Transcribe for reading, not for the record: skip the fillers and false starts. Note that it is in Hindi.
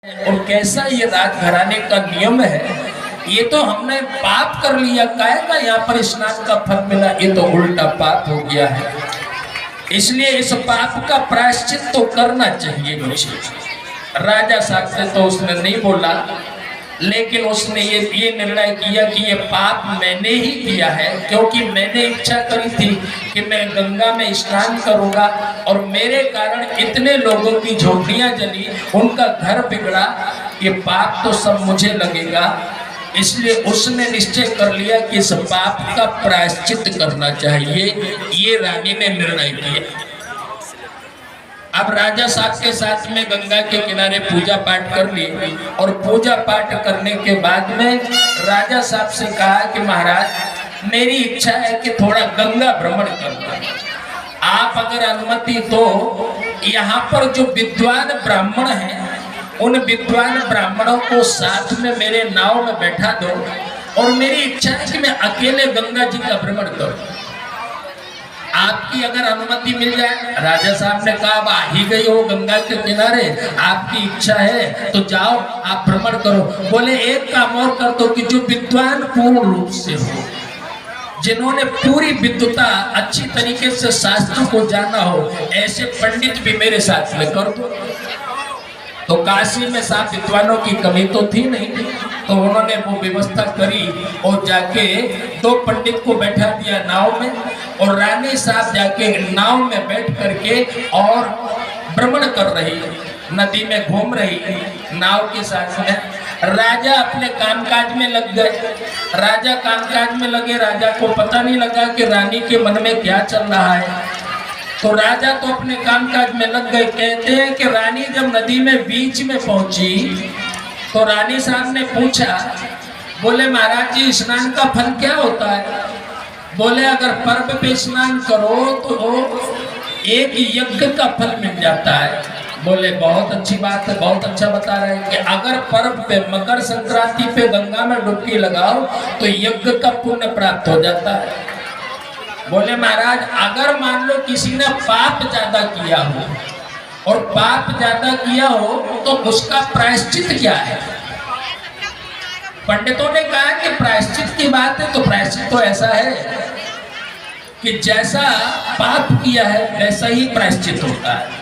और कैसा ये राजघराने का नियम है। ये तो हमने पाप कर लिया, काहे का यहाँ पर स्नान का फल मिला, ये तो उल्टा पाप हो गया है। इसलिए इस पाप का प्रायश्चित तो करना चाहिए मुझे। राजा साहब से तो उसने नहीं बोला, लेकिन उसने ये निर्णय किया कि ये पाप मैंने ही किया है, क्योंकि मैंने इच्छा करी थी कि मैं गंगा में स्नान करूंगा और मेरे कारण इतने लोगों की झोपड़ियां जली, उनका घर बिगड़ा, ये पाप तो सब मुझे लगेगा। इसलिए उसने निश्चय कर लिया कि इस पाप का प्रायश्चित करना चाहिए। ये रानी ने निर्णय किया। अब राजा साहब के साथ में गंगा के किनारे पूजा पाठ कर लिए और पूजा पाठ करने के बाद में राजा साहब से कहा कि महाराज मेरी इच्छा है कि थोड़ा गंगा भ्रमण करूं, आप अगर अनुमति दो, यहाँ पर जो विद्वान ब्राह्मण हैं उन विद्वान ब्राह्मणों को साथ में मेरे नाव में बैठा दो और मेरी इच्छा है कि मैं अकेले गंगा जी का भ्रमण करूं। आपकी अगर अनुमति मिल जाए। राजा साहब ने कहा, आ ही गई हो गंगा के किनारे, आपकी इच्छा है तो जाओ, आप भ्रमण करो। बोले एक काम और कर दो कि जो विद्वान पूर्ण रूप से हो, जिन्होंने पूरी विद्वता अच्छी तरीके से शास्त्र को जाना हो, ऐसे पंडित भी मेरे साथ में कर दो। तो काशी में साहब विद्वानों की कमी तो थी नहीं, तो उन्होंने वो व्यवस्था करी और जाके दो पंडित को बैठा दिया नाव में और रानी साहब जाके नाव में बैठ करके और भ्रमण कर रही, नदी में घूम रही नाव के साथ में। राजा अपने कामकाज में लग गए। राजा कामकाज में लगे, राजा को पता नहीं लगा कि रानी के मन में क्या चल रहा है। तो राजा तो अपने कामकाज में लग गए। कहते हैं कि रानी जब नदी में बीच में पहुंची तो रानी साहब ने पूछा, बोले महाराज जी स्नान का फल क्या होता है? बोले अगर पर्व पे स्नान करो तो एक यज्ञ का फल मिल जाता है। बोले बहुत अच्छी बात है, बहुत अच्छा बता रहे हैं कि अगर पर्व पे मकर संक्रांति पे गंगा में डुबकी लगाओ तो यज्ञ का पुण्य प्राप्त हो जाता है। बोले महाराज अगर मान लो किसी ने पाप ज्यादा किया हो और पाप ज्यादा किया हो तो उसका प्रायश्चित क्या है? पंडितों ने कहा कि प्रायश्चित की बात है तो प्रायश्चित तो ऐसा है कि जैसा पाप किया है वैसा ही प्रायश्चित होता है।